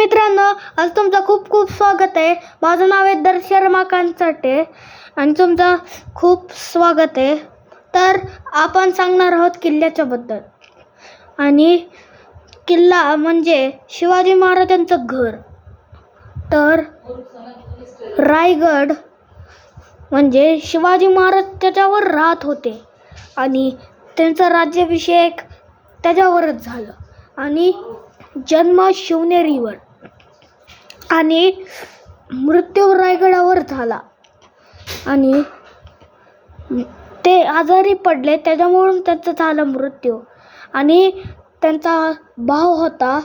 मित्रांनो, आज तुमचं खूप खूप स्वागत आहे. माझं नाव आहे दर्श रमाकांत चाटे आणि तुमचं खूप स्वागत आहे. तर आपण सांगणार आहोत किल्ल्याच्या बद्दल. आणि किल्ला म्हणजे शिवाजी महाराजांचं घर. तर रायगड म्हणजे शिवाजी महाराज त्याच्यावर राहत होते आणि त्यांचा राज्याभिषेक त्याच्यावरच झालं. आणि जन्म शिवनेरीवर आणि मृत्यू रायगडावर झाला. आणि ते आजारी पडले, त्याच्यामुळे त्यांचा झाला मृत्यू. आणि त्यांचा भाऊ होता,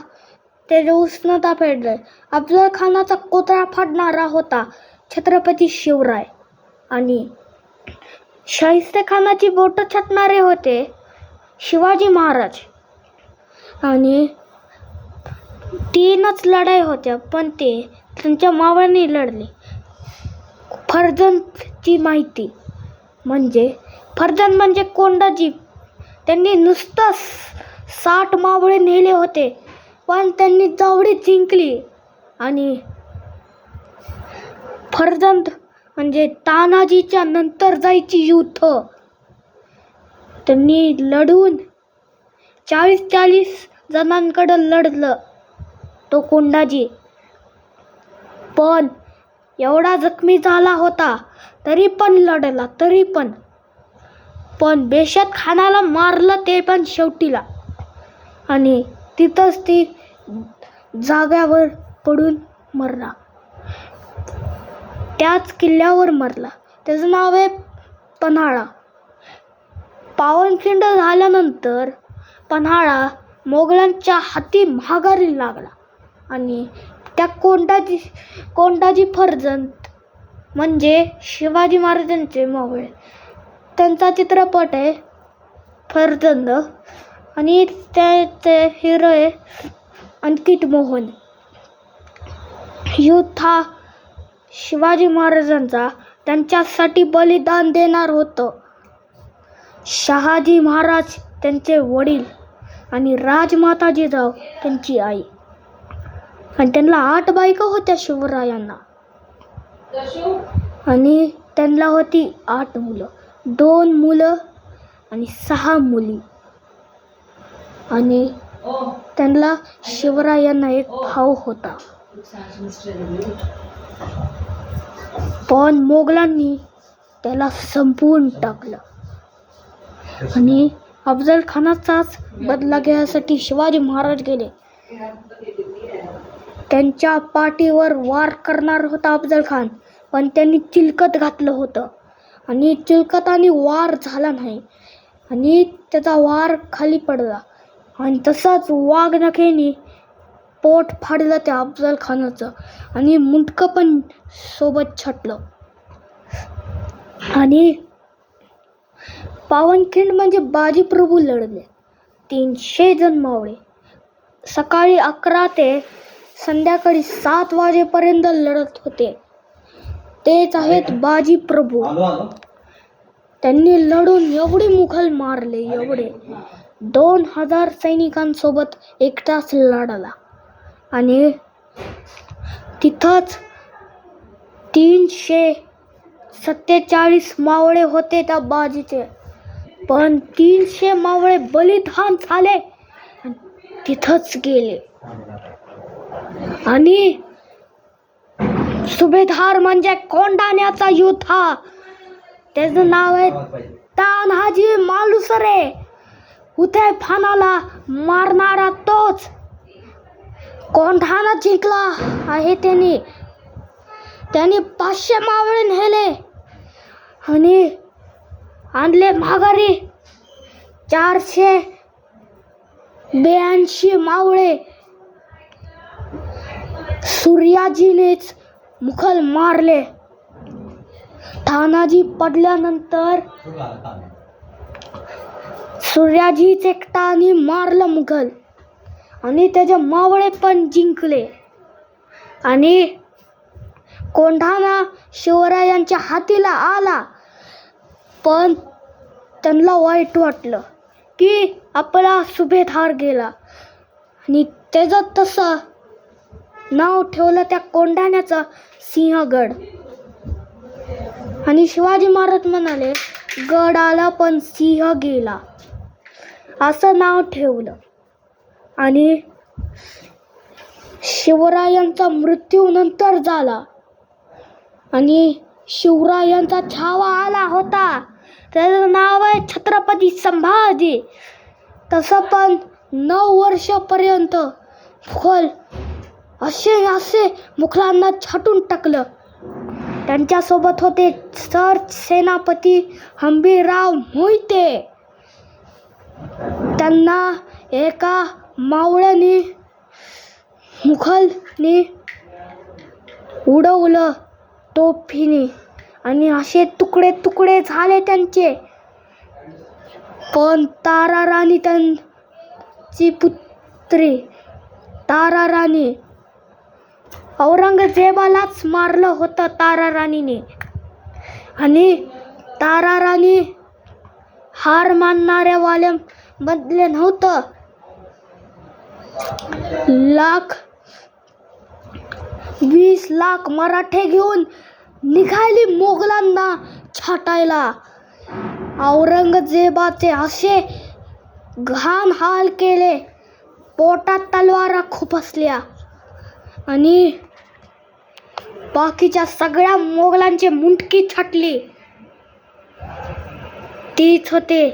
त्याच्या उष्णता पेटले. अफजल खानाचा कोथळा फाडणारा होता छत्रपती शिवराय. आणि शाहिस्ते खानाची बोटं छाटणारे होते शिवाजी महाराज. आणि 3च लढाई होत्या, पण ते त्यांच्या मावळ्यांनी लढले. फर्जंदची माहिती म्हणजे फर्जंद म्हणजे कोंडाजी. त्यांनी नुसतं 60 मावळे नेले होते, पण त्यांनी जावळी जिंकली. आणि फर्जंद म्हणजे तानाजीच्या नंतर जायची युद्ध. त्यांनी लढून 40 जणांकडं लढलं तो कोंडाजी. पण एवढा जखमी झाला होता तरी पण लढला. पण बेशत खानाला मारलं, ते पण शेवटीला. आणि तिथंच ती जाग्यावर पडून मरला, त्याच किल्ल्यावर मरला. त्याचं नाव आहे पन्हाळा. पावनखिंड झाल्यानंतर पन्हाळा मोगलांच्या हाती माघारी लागला. आणि त्या कोंडाजी फर्जंद म्हणजे शिवाजी महाराजांचे मावळे, त्यांचा चित्रपट आहे फर्जंद. आणि त्याचे हिरो आहे अंकित मोहन. युद्ध हा शिवाजी महाराजांचा त्यांच्यासाठी बलिदान देणार होतं. शहाजी महाराज त्यांचे वडील आणि राजमाता जिजाऊ त्यांची आई. आणि त्यांना 8 बायका होत्या शिवरायांना. आणि त्यांना होती 8 मुलं, 2 मुलं आणि 6 मुली. आणि त्यांना शिवरायांना एक भाऊ होता. पण मोगलांनी त्याला संपवून टाकलं. आणि अफजल खानाचाच बदला घ्यायसाठी शिवाजी महाराज गेले. त्यांच्या पाठीवर वार करणार होता अफजल खान, पण त्यांनी चिलकत घातलं होतं. आणि चिलकताने वार झाला नाही आणि त्याचा वार खाली पडला. आणि तसाच वाघनखेने पोट फाडलं त्या अफजल खानाचं आणि मुंडकं पण सोबत छाटलं. आणि पावनखिंड म्हणजे बाजीप्रभू लढले. 300 जण मावळे सकाळी 11 ते संध्याकाळी 7 वाजेपर्यंत लढत होते. तेच आहेत बाजीप्रभू. त्यांनी लढून एवढे मुघल मारले, एवढे 2000 सैनिकांसोबत एकटाच लढला. आणि तिथंच 347 मावळे होते त्या बाजीचे, पण 300 मावळे बलिदान झाले तिथंच गेले. आणि सुभेदार म्हणजे कोंढाण्याचा योद्धा, त्याचं नाव आहे तानाजी मालुसरे. हुसेन खानाला मारणारा तोच. कोंढाणा जिंकला आहे त्यांनी 500 मावळे नेले आणि आणले माघारी 482 मावळे. सूर्याजीनेच मुघल मारले. तानाजी पडल्यानंतर सूर्याजीच एकटाने मारलं मुघल आणि त्याचे मावळे पण जिंकले. आणि कोंढाणा शिवरायांच्या हातीला आला, पण त्यांना वाईट वाटलं की आपला सुभेदार गेला. आणि त्याचा तसा नाव ठेवलं त्या कोंढाण्याचं सिंहगड. आणि शिवाजी महाराज म्हणाले, गड आला पण सिंह गेला, असं नाव ठेवलं. आणि शिवरायांचा मृत्यू नंतर झाला आणि शिवरायांचा छावा आला होता, त्याचं नाव आहे छत्रपती संभाजी. तसं पण 9 वर्षापर्यंत मुघल असे मुघलांना छाटून टाकलं. त्यांच्यासोबत होते सर सेनापती हंबीरराव मोहिते. त्यांना एका मावळ्याने मुघलने उडवलं तोफीने आणि असे तुकडे तुकडे झाले त्यांचे. पण तारा राणी, त्यांची पुत्री तारा राणी, औरंगजेबालाच मारलं होतं तारा राणीने. आणि तारा राणी हार मानणाऱ्या वाल्यांमधले नव्हतं. 20 लाख मराठे घेऊन निघाली मोगलांना छाटायला. औरंगजेबाचे असे घाण हाल केले, पोटात तलवारा खुपसल्या आणि बाकीच्या सगळ्या मोगलांची मुंडकी छाटली. तीच होते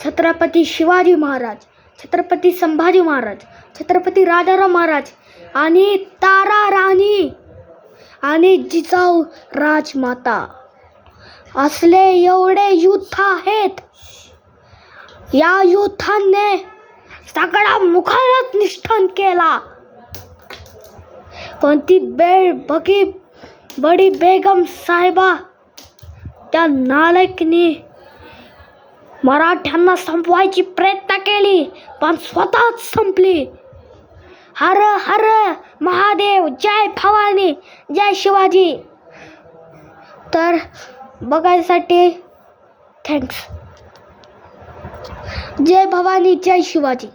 छत्रपती शिवाजी महाराज, छत्रपती संभाजी महाराज, छत्रपती राजाराम महाराज आणि तारा राणी आणि जिजाऊ राजमाता. असले एवढे युद्ध आहेत. या युद्धाने सगळा मुघलच निष्ठन केला. पण ती बडी बेगम साहेबा, त्या नालायकने मराठ्यांना संपवायची प्रयत्न केली पण स्वतःच संपली. हर हर महादेव, जय भवानी, जय शिवाजी. तर बघायसाठी थँक्स. जय भवानी, जय शिवाजी.